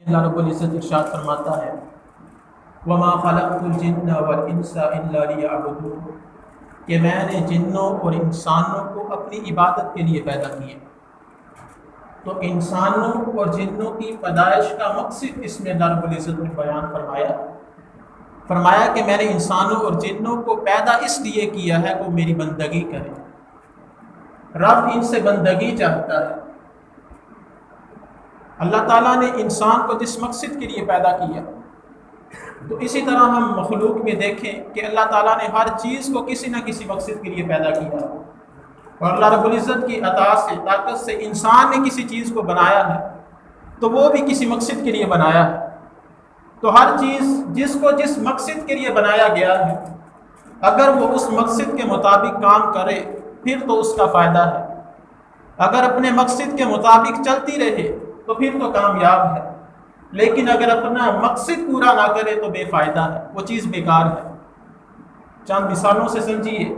اللہ رب العزت ارشاد فرماتا ہے وَمَا خَلَقْتُ الْجِنَّ وَالْإِنسَ إِلَّا لِيَعْبُدُونِ کہ میں نے جنوں اور انسانوں کو اپنی عبادت کے لیے پیدا کیا۔ تو انسانوں اور جنوں کی پیدائش کا مقصد اس میں اللہ رب العزت نے بیان فرمایا کہ میں نے انسانوں اور جنوں کو پیدا اس لیے کیا ہے وہ میری بندگی کرے۔ رب ان سے بندگی چاہتا ہے۔ اللہ تعالیٰ نے انسان کو جس مقصد کے لیے پیدا کیا، تو اسی طرح ہم مخلوق میں دیکھیں کہ اللہ تعالیٰ نے ہر چیز کو کسی نہ کسی مقصد کے لیے پیدا کیا، اور اللہ رب العزت کی عطا سے طاقت سے انسان نے کسی چیز کو بنایا ہے تو وہ بھی کسی مقصد کے لیے بنایا ہے۔ تو ہر چیز جس کو جس مقصد کے لیے بنایا گیا ہے، اگر وہ اس مقصد کے مطابق کام کرے پھر تو اس کا فائدہ ہے، اگر اپنے مقصد کے مطابق چلتی رہے تو پھر تو کامیاب ہے، لیکن اگر اپنا مقصد پورا نہ کرے تو بے فائدہ ہے، وہ چیز بیکار ہے۔ چند مثالوں سے سمجھیے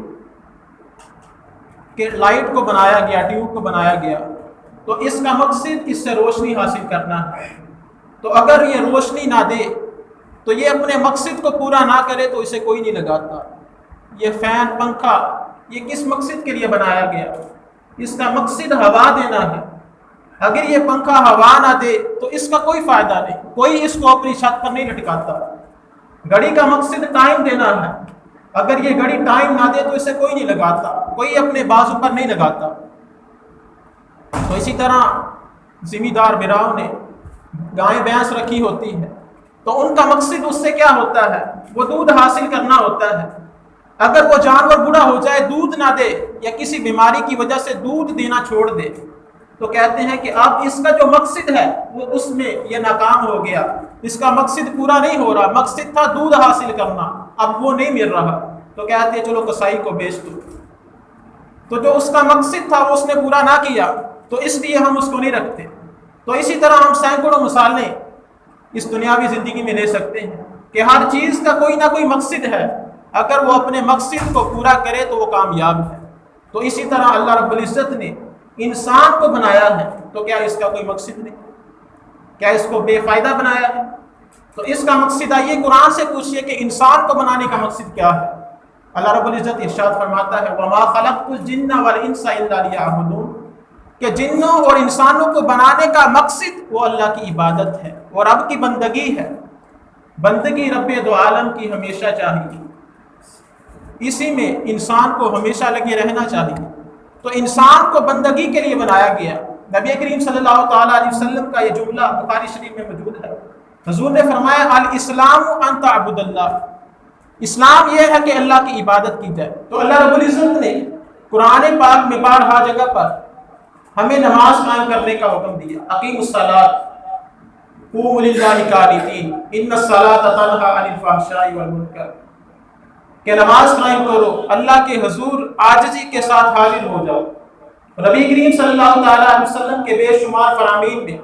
کہ لائٹ کو بنایا گیا، ٹیوب کو بنایا گیا، تو اس کا مقصد اس سے روشنی حاصل کرنا ہے، تو اگر یہ روشنی نہ دے تو یہ اپنے مقصد کو پورا نہ کرے تو اسے کوئی نہیں لگاتا۔ یہ فین، پنکھا، یہ کس مقصد کے لیے بنایا گیا؟ اس کا مقصد ہوا دینا ہے۔ اگر یہ پنکھا ہوا نہ دے تو اس کا کوئی فائدہ نہیں، کوئی اس کو اپنی چھت پر نہیں لٹکاتا۔ گھڑی کا مقصد ٹائم دینا ہے، اگر یہ گھڑی ٹائم نہ دے تو اسے کوئی نہیں لگاتا، کوئی اپنے بازو پر نہیں لگاتا۔ تو اسی طرح زمیندار براؤں نے گائے بھینس رکھی ہوتی ہے، تو ان کا مقصد اس سے کیا ہوتا ہے؟ وہ دودھ حاصل کرنا ہوتا ہے۔ اگر وہ جانور بوڑھا ہو جائے، دودھ نہ دے یا کسی بیماری کی وجہ سے دودھ دینا چھوڑ دے، تو کہتے ہیں کہ اب اس کا جو مقصد ہے وہ اس میں یہ ناکام ہو گیا، اس کا مقصد پورا نہیں ہو رہا۔ مقصد تھا دودھ حاصل کرنا، اب وہ نہیں مل رہا، تو کہتے ہیں چلو کسائی کو بیچ دو۔ تو جو اس کا مقصد تھا وہ اس نے پورا نہ کیا، تو اس لیے ہم اس کو نہیں رکھتے۔ تو اسی طرح ہم سینکڑوں مثالیں اس دنیاوی زندگی میں لے سکتے ہیں کہ ہر چیز کا کوئی نہ کوئی مقصد ہے، اگر وہ اپنے مقصد کو پورا کرے تو وہ کامیاب ہے۔ تو اسی طرح اللہ رب العزت نے انسان کو بنایا ہے، تو کیا اس کا کوئی مقصد نہیں؟ کیا اس کو بے فائدہ بنایا ہے؟ تو اس کا مقصد آئیے قرآن سے پوچھئے کہ انسان کو بنانے کا مقصد کیا ہے۔ اللہ رب العزت ارشاد فرماتا ہے وَمَا خَلَقْتُ الْجِنَّ وَالْإِنسَ إِلَّا لِيَعْبُدُونِ کہ جنوں اور انسانوں کو بنانے کا مقصد وہ اللہ کی عبادت ہے اور رب کی بندگی ہے۔ بندگی رب دو عالم کی ہمیشہ چاہیے، اسی میں انسان کو ہمیشہ لگے رہنا چاہیے۔ تو انسان کو بندگی کے لیے بنایا گیا۔ نبی کریم صلی اللہ تعالیٰ علیہ وسلم کا یہ جملہ بخاری شریف میں موجود ہے۔ حضور نے فرمایا الاسلام ان تعبد اللہ، اسلام یہ ہے کہ اللہ کی عبادت کی جائے۔ تو اللہ رب العزت نے قرآن پاک میں بارہا جگہ پر ہمیں نماز قائم کرنے کا حکم دیا۔ اقیموا الصلاۃ قوموا للہ قانتین ان الصلاۃ تنہی عن الفحشاء والمنکر کہ نماز قائم کرو، اللہ کے حضور عاجزی کے ساتھ حاضر ہو جاؤ۔ نبی کریم صلی اللہ تعالیٰ علیہ وسلم کے بے شمار فرامین میں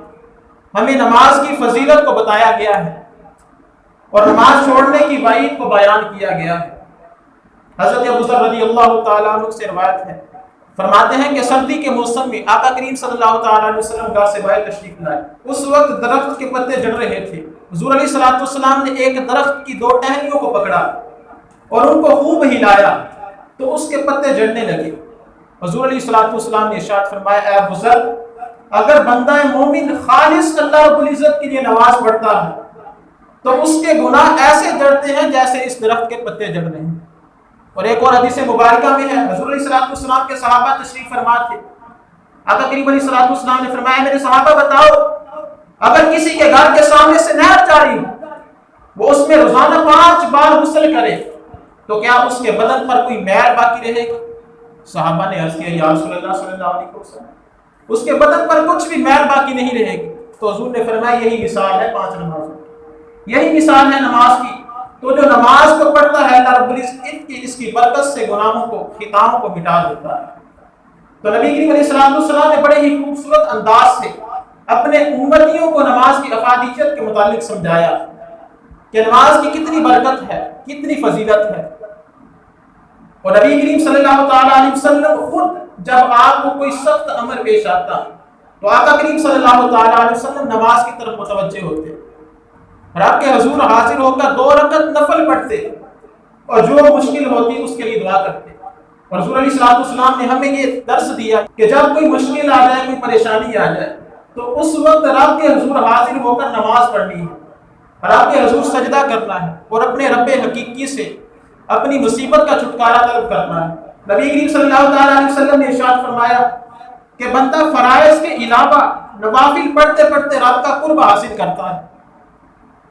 ہمیں نماز کی فضیلت کو بتایا گیا ہے اور نماز چھوڑنے کی وعید کو بیان کیا گیا ہے۔ حضرت ابو ذر رضی اللہ تعالیٰ عنہ سے روایت ہے، فرماتے ہیں کہ سردی کے موسم میں آقا کریم صلی اللہ تعالیٰ علیہ وسلم گھر سے باہر تشریف لائے۔ اس وقت درخت کے پتے جڑ رہے تھے۔ حضور علیہ الصلوۃ والسلام نے ایک درخت کی دو ٹہنیوں کو پکڑا اور ان کو خوب ہلایا تو اس کے پتے جڑنے لگے۔ حضور علیہ الصلوۃ والسلام نے ارشاد فرمایا اے ابو ذر، اگر بندہ مومن خالص اللہ رب العزت کے لیے نماز پڑھتا ہے تو اس کے گناہ ایسے جڑتے ہیں جیسے اس درخت کے پتے جڑ رہے ہیں۔ اور ایک اور حدیث مبارکہ میں ہے، حضور علیہ الصلوۃ والسلام کے صحابہ تشریف فرما تھے۔ آقا کریم علیہ الصلوۃ والسلام نے فرمایا میرے صحابہ بتاؤ، اگر کسی کے گھر کے سامنے سے نہر جاری وہ اس میں روزانہ 5 بار غسل کرے تو کیا اس کے بدن پر کوئی میل باقی رہے گی؟ صحابہ نے عرض کیا یا رسول اللہ صلی اللہ علیہ وسلم اس کے بدن پر کچھ بھی میل باقی نہیں رہے گی۔ تو حضور نے فرمایا یہی مثال ہے 5 نمازوں کی، یہی مثال ہے نماز کی۔ تو جو نماز کو پڑھتا ہے اللہ رب العزت اس کی برکت سے گناہوں کو، خطاؤں کو مٹا دیتا ہے۔ تو نبی کریم علیہ السلام نے بڑے ہی خوبصورت انداز سے اپنے امتیوں کو نماز کی افادیت کے متعلق سمجھایا کہ نماز کی کتنی برکت ہے، کتنی فضیلت ہے۔ اور نبی کریم صلی اللہ تعالیٰ علیہ وسلم خود جب آپ کو کوئی سخت امر پیش آتا تو آقا کریم صلی اللہ تعالیٰ علیہ وسلم نماز کی طرف متوجہ ہوتے، رب کے حضور حاضر ہو کر 2 رکعت نفل پڑھتے اور جو مشکل ہوتی اس کے لیے دعا کرتے۔ اور حضور علیہ السلام نے ہمیں یہ درس دیا کہ جب کوئی مشکل آ جائے، کوئی پریشانی آ جائے، تو اس وقت رب کے حضور حاضر ہو کر نماز پڑھنی ہے، رب کے حضور سجدہ کرنا ہے اور اپنے رب حقیقی سے اپنی مصیبت کا چھٹکارا طلب کرنا ہے۔ نبی کریم صلی اللہ تعالیٰ علیہ وسلم نے ارشاد فرمایا کہ بندہ فرائض کے علاوہ نوافل پڑھتے پڑھتے رب کا قرب حاصل کرتا ہے،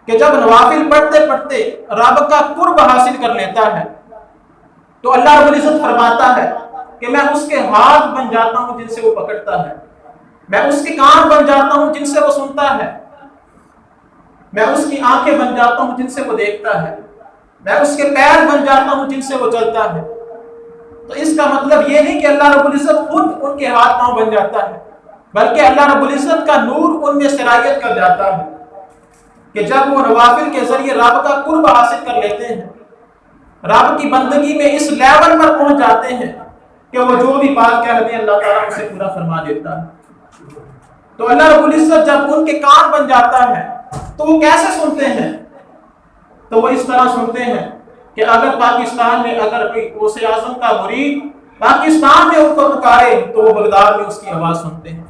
کہ جب نوافل پڑھتے پڑھتے رب کا قرب حاصل کر لیتا ہے تو اللہ رب العزت فرماتا ہے کہ میں اس کے ہاتھ بن جاتا ہوں جن سے وہ پکڑتا ہے، میں اس کے کان بن جاتا ہوں جن سے وہ سنتا ہے، میں اس کی آنکھیں بن جاتا ہوں جن سے وہ دیکھتا ہے، میں اس کے پیر بن جاتا ہوں جن سے وہ چلتا ہے۔ تو اس کا مطلب یہ نہیں کہ اللہ رب العزت خود ان کے ہاتھ پاؤں بن جاتا ہے، بلکہ اللہ رب العزت کا نور ان میں سرایت کر جاتا ہے کہ جب وہ نوافل کے ذریعے رب کا قرب حاصل کر لیتے ہیں، رب کی بندگی میں اس لیول پر پہنچ جاتے ہیں کہ وہ جو بھی بات کہہ دیں اللہ تعالیٰ اسے پورا فرما دیتا ہے۔ تو اللہ رب العزت جب ان کے کان بن جاتا ہے تو وہ کیسے سنتے ہیں؟ تو وہ اس طرح سنتے ہیں کہ اگر پاکستان میں اگر کوئی غوث اعظم کا مرید پاکستان میں ان کو پکارے تو وہ بغداد میں اس کی آواز سنتے ہیں۔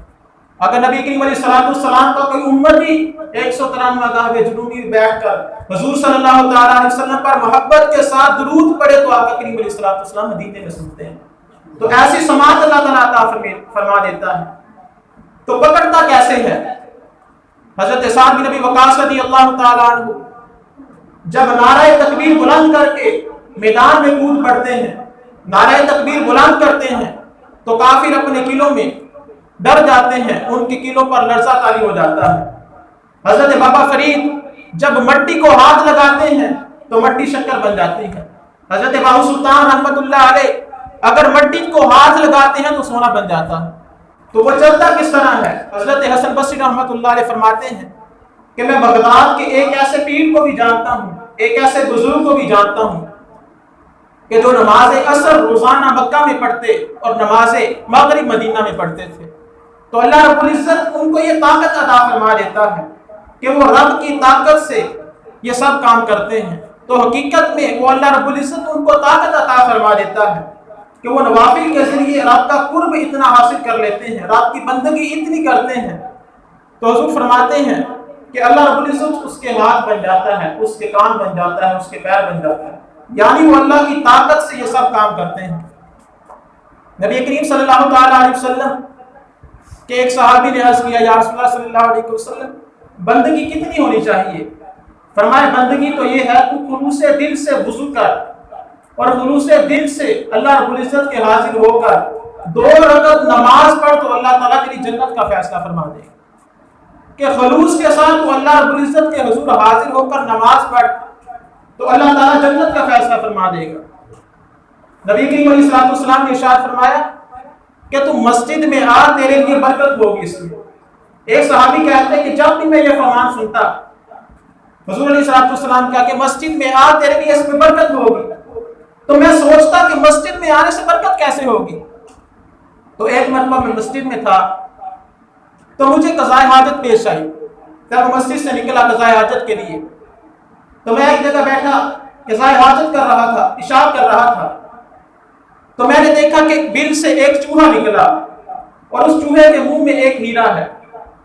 اگر نبی کریم علیہ السلام کا کوئی امتی 193 گاہ جنوبی بیٹھ کر حضور صلی اللہ تعالیٰ علیہ وسلم پر محبت کے ساتھ درود پڑھے تو آقا کریم علیہ السلام مدینے میں سنتے ہیں۔ تو ایسی سماعت اللہ تعالیٰ عطا فرما دیتا ہے۔ تو پکڑتا کیسے ہے؟ حضرت سعد بن ابی وقاص رضی اللہ تعالیٰ عنہ جب نعرہ تکبیر بلند کر کے میدان میں کود پڑتے ہیں، نعرہ تکبیر بلند کرتے ہیں تو کافر اپنے قلعوں میں ڈر جاتے ہیں، ان کے قلعوں پر لرزہ طاری ہو جاتا ہے۔ حضرت بابا فرید جب مٹی کو ہاتھ لگاتے ہیں تو مٹی شکر بن جاتی ہے۔ حضرت باہو سلطان رحمت اللہ علیہ اگر مٹی کو ہاتھ لگاتے ہیں تو سونا بن جاتا ہے۔ تو وہ چلتا کس طرح ہے؟ حضرت حسن بصری رحمت اللہ علیہ فرماتے ہیں کہ میں بغداد کے ایک ایسے پیر کو بھی جانتا ہوں، ایک ایسے بزرگ کو بھی جانتا ہوں کہ جو نماز عصر روزانہ مکہ میں پڑھتے اور نماز مغرب مدینہ میں پڑھتے تھے۔ تو اللہ رب العزت ان کو یہ طاقت عطا فرما دیتا ہے کہ وہ رب کی طاقت سے یہ سب کام کرتے ہیں۔ تو حقیقت میں وہ اللہ رب العزت ان کو طاقت عطا فرما دیتا ہے کہ وہ نوافل کے ذریعے رب کا قرب اتنا حاصل کر لیتے ہیں، رب کی بندگی اتنی کرتے ہیں۔ تو حضور فرماتے ہیں کہ اللہ رب العزت اس کے ہاتھ بن جاتا ہے، اس کے کان بن جاتا ہے، اس کے پیر بن جاتا ہے، یعنی وہ اللہ کی طاقت سے یہ سب کام کرتے ہیں۔ نبی کریم صلی اللہ تعالیٰ علیہ وسلم کہ ایک صحابی نے عرض کیا، یا رسول اللہ صلی اللہ علیہ وسلم بندگی کتنی ہونی چاہیے؟ فرمایا بندگی تو یہ ہے تو خلوص دل سے وضو کر اور خلوص دل سے اللہ رب العزت کے حاضر ہو کر 2 رکعت نماز پڑھ تو اللہ تعالیٰ کے لیے جنت کا فیصلہ فرما دے گا۔ کہ خلوص کے ساتھ تو اللہ رب العزت کے حضور حاضر ہو کر نماز پڑھ تو اللہ تعالیٰ جنت کا فیصلہ فرما دے گا۔ نبی کریم علیہ السلام نے ارشاد فرمایا کہ تم مسجد میں آ، تیرے لیے برکت ہوگی اس میں۔ ایک صحابی کہتے ہیں کہ جب بھی میں یہ فرمان سنتا حضور علیہ السلام کہا کہ مسجد میں آ، تیرے لیے اس میں برکت ہوگی، تو میں سوچتا کہ مسجد میں آنے سے برکت کیسے ہوگی۔ تو ایک مرتبہ میں مسجد میں تھا تو مجھے قضاء حاجت پیش آئی، جب مسجد سے نکلا قضاء حاجت کے لیے تو میں ایک جگہ بیٹھا قضاء حاجت کر رہا تھا، پیشاب کر رہا تھا، تو میں نے دیکھا کہ بل سے ایک چوہا نکلا اور اس چوہے کے منہ میں ایک ہیرا ہے،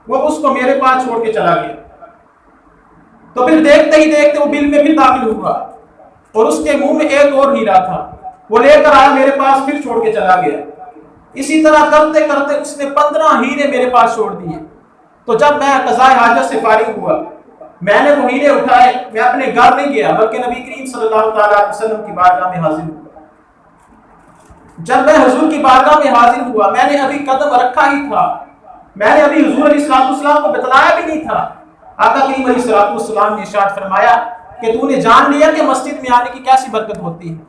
وہ اس کو میرے پاس چھوڑ کے چلا گیا۔ تو پھر دیکھتے ہی دیکھتے وہ بل میں بھی داخل ہوا اور اس کے منہ میں ایک اور ہیرا تھا، وہ لے کر آیا میرے پاس، پھر چھوڑ کے چلا گیا۔ اسی طرح کرتے کرتے اس نے 15 ہیرے میرے پاس چھوڑ دیے۔ تو جب میں قضاء حاجت سے فارغ ہوا میں نے وہ ہیرے اٹھائے، میں اپنے گھر نہیں گیا بلکہ نبی کریم صلی اللہ تعالیٰ علیہ وسلم کی بارگاہ میں حاضر ہوا۔ جب میں حضور کی بارگاہ میں حاضر ہوا میں نے ابھی قدم رکھا ہی تھا، میں نے ابھی حضور علیہ السلام کو بتلایا بھی نہیں تھا، آقا کریم علیہ السلام نے ارشاد فرمایا کہ تو نے جان لیا کہ مسجد میں آنے کی کیسی برکت ہوتی ہے،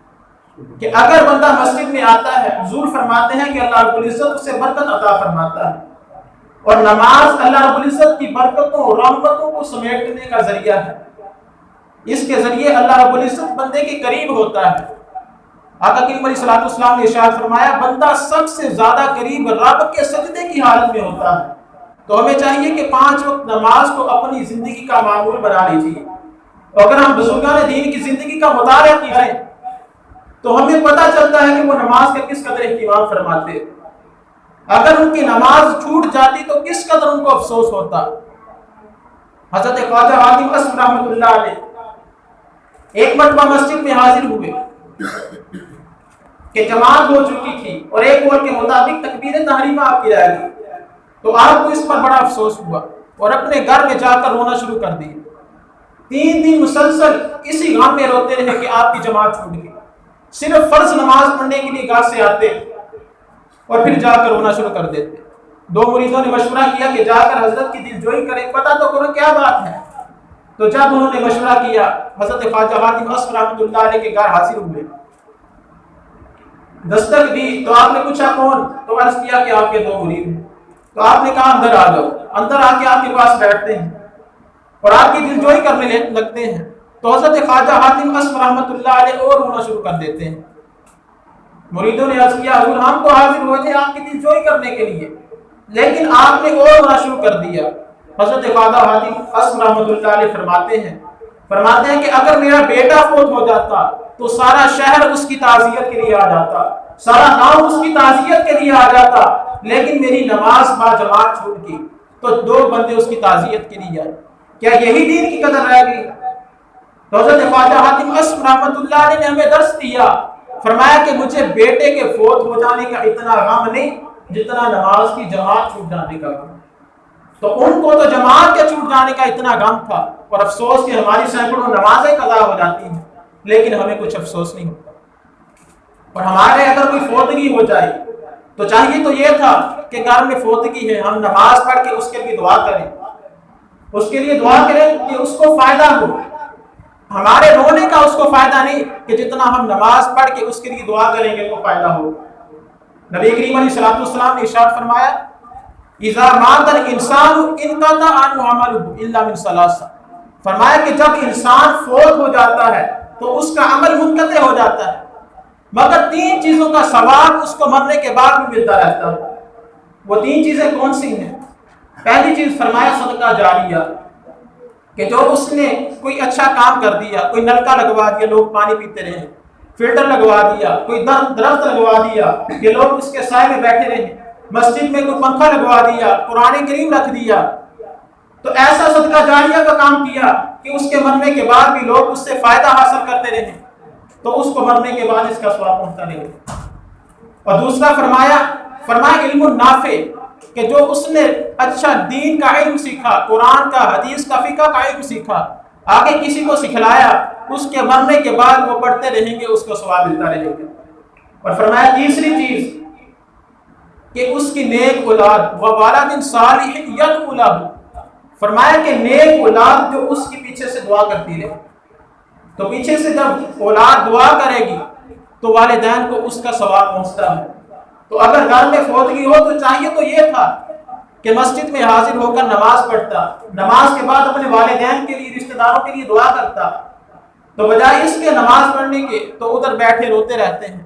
کہ اگر بندہ مسجد میں آتا ہے حضور فرماتے ہیں کہ اللہ رب العزت اسے برکت عطا فرماتا ہے، اور نماز اللہ رب العزت کی برکتوں اور رحمتوں کو سمیٹنے کا ذریعہ ہے، اس کے ذریعے اللہ رب العزت بندے کے قریب ہوتا ہے۔ آقا کریم علیہ السلام نے ارشاد فرمایا بندہ سب سے زیادہ قریب رب کے سجدے کی حالت میں ہوتا ہے، تو ہمیں چاہیے کہ 5 وقت نماز کو اپنی زندگی کا معمول بنا لیجیے. اگر ہم بزرگان دین کی زندگی کا مطالعہ کیجیے تو ہمیں پتہ چلتا ہے کہ وہ نماز کا کس قدر اہتمام فرماتے. اگر ان کی نماز چھوٹ جاتی تو کس قدر ان کو افسوس ہوتا. حضرت خواجہ حاتم اسم رحمۃ اللہ علیہ ایک مرتبہ مسجد میں حاضر ہوئے کہ جماعت ہو چکی تھی اور ایک قول کے مطابق تکبیر تحریمہ آپ کی رہ گئی. تو آپ کو اس پر بڑا افسوس ہوا اور اپنے گھر میں جا کر رونا شروع کر دی. 3 دن مسلسل اسی غم میں روتے رہے کہ آپ کی جماعت چھوٹ گئی. صرف فرض نماز پڑھنے کے لیے گھر سے آتے اور پھر جا کر رونا شروع کر دیتے. 2 مریدوں نے مشورہ کیا کہ جا کر حضرت کی دل جوئی کریں، پتہ تو کرو کیا بات ہے. تو جب انہوں نے مشورہ کیا حضرت خواجہ حاتم اسم رحمۃ اللہ علیہ کے گھر حاضر ہوئے. دستک دی تو آپ نے پوچھا کون؟ تو عرض کیا کہ آپ کے 2 مرید ہیں. تو آپ نے کہا اندر آ جاؤ. اندر آ کے آپ کے پاس بیٹھتے ہیں اور آپ کی دل جوئی کرنے لگتے ہیں. تو حضرت خواجہ حاتم اسم رحمۃ اللہ علیہ اور رونا شروع کر دیتے ہیں. مریدوں نے عرض کیا حضور ہم تو حاضر ہوئے تھے آپ کی دل جوئی کرنے کے لیے، لیکن آپ نے اور رونا شروع کر دیا. حضرت خواجہ حاتم اسم رحمۃ اللہ علیہ فرماتے ہیں کہ اگر میرا بیٹا فوت ہو جاتا تو سارا شہر اس کی تعزیت کے لیے آ جاتا، سارا گاؤں اس کی تعزیت کے لیے آ جاتا، لیکن میری نماز با جماعت چھوٹ گئی تو 2 بندے اس کی تعزیت کے لیے آئے. کیا یہی دین کی قدر رہ گئی؟ تو حضرت خواجہ حاتم اسم رحمۃ اللہ علیہ نے ہمیں درس دیا. فرمایا کہ مجھے بیٹے کے فوت ہو جانے کا اتنا غم نہیں جتنا نماز کی جماعت چھوٹ جانے کا غم. تو ان کو تو جماعت کے چھوٹ جانے کا اتنا غم تھا اور افسوس کہ ہماری سینکڑوں نمازیں قضا ہو جاتی ہیں لیکن ہمیں کچھ افسوس نہیں ہوتا. اور ہمارے اگر کوئی فوتگی ہو جائے تو چاہیے تو یہ تھا کہ گھر میں فوتگی ہے ہم نماز پڑھ کے اس کے لیے دعا کریں، اس کے لیے دعا کریں کہ اس کو فائدہ ہو. ہمارے رونے کا اس کو فائدہ نہیں کہ جتنا ہم نماز پڑھ کے اس کے لیے دعا کریں گے تو فائدہ ہو. نبی کریم علیہ الصلوۃ والسلام نے ارشاد فرمایا اذا مات الانسان انقطع عنه عمله الا من ثلاث. فرمایا کہ جب انسان فوت ہو جاتا ہے تو اس کا عمل منقطع ہو جاتا ہے مگر 3 چیزوں کا ثواب اس کو مرنے کے بعد بھی ملتا رہتا ہے. وہ 3 چیزیں کون سی ہیں؟ پہلی چیز فرمایا صدقہ جاریہ، کہ جو اس نے کوئی اچھا کام کر دیا، کوئی نلکا لگوا دیا لوگ پانی پیتے رہے، فلٹر لگوا دیا، کوئی درخت لگوا دیا کہ لوگ اس کے سائے میں بیٹھے رہے، مسجد میں کوئی پنکھا لگوا دیا، قرآن کریم رکھ دیا. تو ایسا صدقہ جاریہ کا کام کیا کہ اس کے مرنے کے بعد بھی لوگ اس سے فائدہ حاصل کرتے رہے تو اس کو مرنے کے بعد اس کا ثواب پہنچتا رہے. اور دوسرا فرمایا علم نافع، کہ جو اس نے اچھا دین کا علم سیکھا، قرآن کا، حدیث کا، فقہ کا علم سیکھا، آگے کسی کو سکھلایا، اس کے مرنے کے بعد وہ پڑھتے رہیں گے اس کو ثواب ملتا رہے گا. اور فرمایا تیسری چیز کہ اس کی نیک اولاد ووالد صالح یدعو لہ. فرمایا کہ نیک اولاد جو اس کے پیچھے سے دعا کرتی رہے. تو پیچھے سے جب اولاد دعا کرے گی تو والدین کو اس کا ثواب پہنچتا ہے. تو اگر گھر میں فوتگی ہو تو چاہیے تو یہ تھا کہ مسجد میں حاضر ہو کر نماز پڑھتا، نماز کے بعد اپنے والدین کے لیے، رشتہ داروں کے لیے دعا کرتا. تو بجائے اس کے نماز پڑھنے کے تو ادھر بیٹھے روتے رہتے ہیں.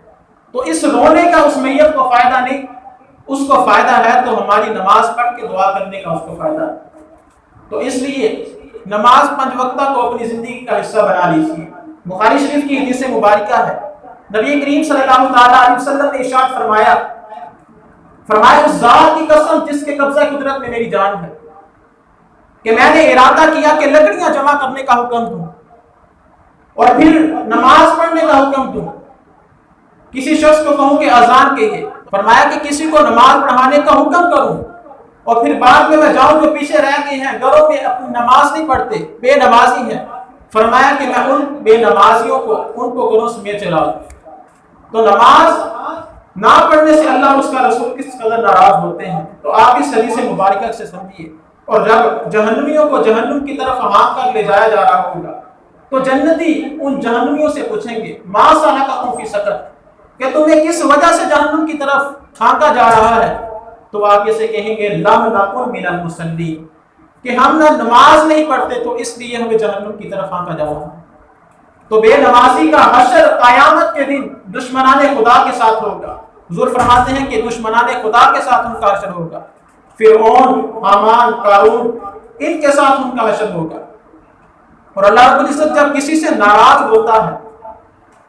تو اس رونے کا اس میت کو فائدہ نہیں، اس کو فائدہ ہے تو ہماری نماز پڑھ کے دعا کرنے کا اس کو فائدہ ہے. تو اس لیے نماز 5 وقتہ کو اپنی زندگی کا حصہ بنا لیجیے. بخاری شریف کی حدیث مبارکہ ہے، نبی کریم صلی اللہ تعالیٰ علیہ وسلم نے ارشاد فرمایا اس ذات کی قسم جس کے قبضہ قدرت میں میری جان ہے کہ میں نے ارادہ کیا کہ لکڑیاں جمع کرنے کا حکم دوں اور پھر نماز پڑھنے کا حکم دوں. کسی شخص کو کہوں کہ اذان کہیے، فرمایا کہ کسی کو نماز پڑھانے کا حکم کروں اور پھر بعد میں جاؤں جو پیچھے رہ گئے ہیں گھروں میں اپنی نماز نہیں پڑھتے، بے نمازی ہیں، فرمایا کہ میں ان بے نمازیوں کو ان کو گھروں سمیت چلا دوں. تو نماز نہ پڑھنے سے اللہ اور اس کا رسول کس قدر ناراض ہوتے ہیں. تو آپ اس حدیث مبارکہ سے سمجھیے. اور جب جہنمیوں کو جہنم کی طرف ہانک کر لے جایا جا رہا ہوگا تو جنتی ان جہنمیوں سے پوچھیں گے ما سلککم فی سقر، کہ تمہیں کس وجہ سے جہنم کی طرف ہانکا جا رہا ہے. تو آپ اسے کہیں گے لم نکن من المصلین، کہ ہم نہ نماز نہیں پڑھتے تو اس لیے ہمیں جہنم کی طرف ہانکا جا رہا ہے. تو بے نمازی کا حشر قیامت کے دن دشمنان خدا کے ساتھ ہوگا. حضور فرماتے ہیں کہ دشمنان خدا کے ساتھ ان کا حشر ہوگا. فرعون، حامان، قارون، ان کے ساتھ ان کا حشر ہوگا۔ اور اللہ رب العزت جب کسی سے ناراض ہوتا ہے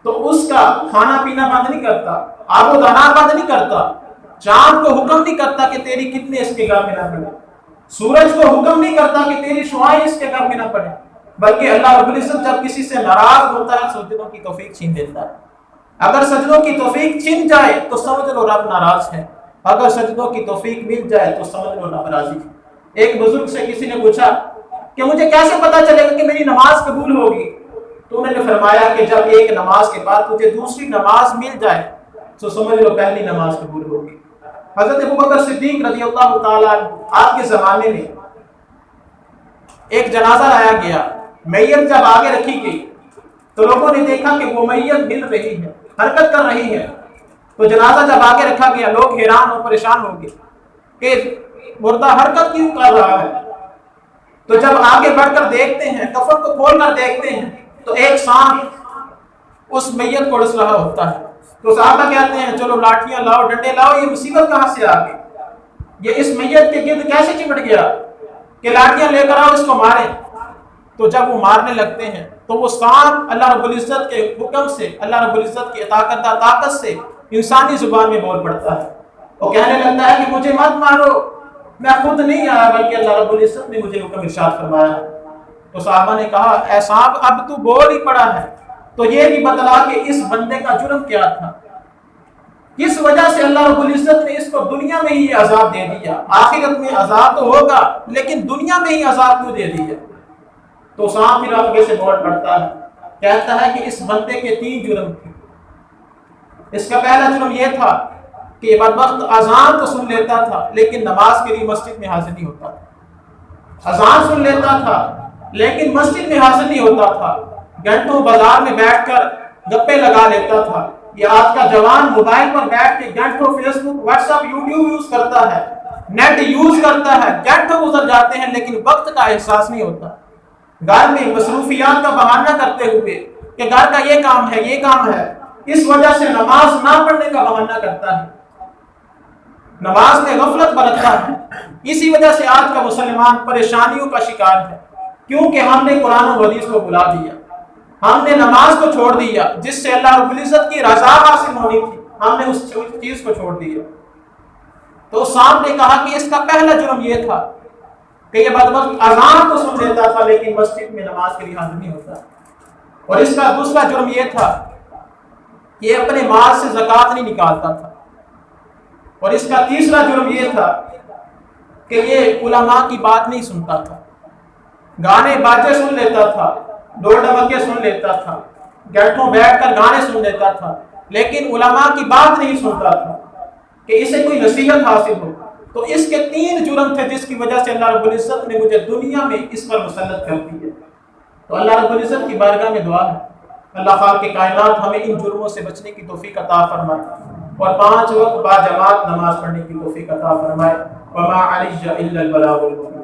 تو اس کا کھانا پینا بند نہیں کرتا، آب و دانہ بند نہیں کرتا، چاند کو حکم نہیں کرتا کہ تیری کتنے اس کے گھر میں نہ پڑے، سورج کو حکم نہیں کرتا کہ تیری شعاعیں اس کے گھر میں نہ پڑے، بلکہ اللہ رب العزت جب کسی سے ناراض ہوتا ہے سجدوں کی توفیق چھین دیتا ہے۔ اگر سجدوں کی توفیق چھن جائے تو سمجھ لو رب ناراض ہے، اگر سجدوں کی توفیق مل جائے تو سمجھ لو رب راضی ہے۔ ایک بزرگ سے کسی نے پوچھا کہ مجھے کیسے پتا چلے گا کہ میری نماز قبول ہوگی؟ تو انہوں نے فرمایا کہ جب ایک نماز کے بعد تجھے دوسری نماز مل جائے تو سمجھ لو پہلی نماز قبول ہوگی۔ حضرت ابوبکر صدیق رضی اللہ تعالیٰ آپ کے زمانے میں ایک جنازہ لایا گیا، میت جب آگے رکھی گئی تو لوگوں نے دیکھا کہ وہ میت ہل رہی ہے، حرکت کر رہی ہے، تو جنازہ جب آگے رکھا گیا لوگ حیران اور پریشان ہو گئے کہ مردہ حرکت کیوں کر رہا ہے؟ تو جب آگے بڑھ کر دیکھتے ہیں، کفن کو کھول کر دیکھتے ہیں تو ایک سانپ اس میت کو ڈس رہا ہوتا ہے۔ تو صحابہ کہتے ہیں چلو لاٹھیاں لاؤ، ڈنڈے لاؤ، یہ مصیبت کہاں سے آ گئی؟ یہ اس میت کے گرد کیسے چمٹ گیا کہ لاٹھیاں لے کر آؤ اس کو ماریں؟ تو جب وہ مارنے لگتے ہیں تو وہ سانپ اللہ رب العزت کے حکم سے، اللہ رب العزت کی عطا کردہ طاقت سے انسانی زبان میں بول پڑتا ہے، وہ کہنے لگتا ہے کہ مجھے مت مارو، میں خود نہیں آیا بلکہ اللہ رب العزت نے مجھے حکم ارشاد فرمایا۔ تو صحابہ نے کہا اے سانپ اب تو بول ہی پڑا ہے تو یہ بھی بتلا کہ اس بندے کا جرم کیا تھا، کس وجہ سے اللہ رب العزت نے اس کو دنیا میں ہی عذاب دے دیا، آخرت میں عذاب تو ہوگا لیکن دنیا میں ہی عذاب کیوں دے دیا؟ تو سانپ پھر آگے سے بول پڑتا ہے، کہتا ہے کہ اس بندے کے 3 جرم تھے۔ اس کا پہلا جرم یہ تھا کہ یہ بدبخت اذان تو سن لیتا تھا لیکن نماز کے لیے مسجد میں حاضر نہیں ہوتا تھا، اذان سن لیتا تھا لیکن مسجد میں حاضر نہیں ہوتا تھا، گھنٹوں بازار میں بیٹھ کر گپے لگا لیتا تھا۔ یہ آج کا جوان موبائل پر بیٹھ کے گھنٹوں فیس بک، واٹس ایپ، یوٹیوب یوز کرتا ہے، نیٹ یوز کرتا ہے، گھنٹوں گزر جاتے ہیں لیکن وقت کا احساس نہیں ہوتا۔ گھر میں مصروفیات کا بہانہ کرتے ہوئے کہ گھر کا یہ کام ہے، یہ کام ہے، اس وجہ سے نماز نہ پڑھنے کا بہانہ کرتا ہے، نماز میں غفلت برتتا ہے۔ اسی وجہ سے آج کا مسلمان پریشانیوں کا شکار ہے، کیونکہ ہم نے قرآن و حدیث کو بھلا دیا، ہم نے نماز کو چھوڑ دیا جس سے اللہ رب العزت کی رضا حاصل ہونی تھی، ہم نے اس چیز کو چھوڑ دیا۔ تو سانپ نے کہا کہ اس کا پہلا جرم یہ تھا کہ یہ بدبخت اذان تو سن لیتا تھا لیکن مسجد میں نماز کے لیے حاضر نہیں ہوتا، اور اس کا دوسرا جرم یہ تھا کہ یہ اپنے مال سے زکوٰۃ نہیں نکالتا تھا، اور اس کا تیسرا جرم یہ تھا کہ یہ علماء کی بات نہیں سنتا تھا، گانے باجے سن لیتا تھا، ڈول ڈمکے سن لیتا تھا، گھنٹوں بیٹھ کر گانے سن لیتا تھا لیکن علماء کی بات نہیں سنتا تھا کہ اسے کوئی نصیحت حاصل ہو۔ تو اس کے 3 جرم تھے جس کی وجہ سے اللہ رب العزت نے مجھے دنیا میں اس پر مسلط کر دی ہے۔ تو اللہ رب العزت کی بارگاہ میں دعا ہے اللہ خالق کائنات ہمیں ان جرموں سے بچنے کی توفیق عطا فرمائے اور 5 وقت با جماعت نماز پڑھنے کی توفیق عطا فرمائے۔ وما علی الا البلاغ المبین۔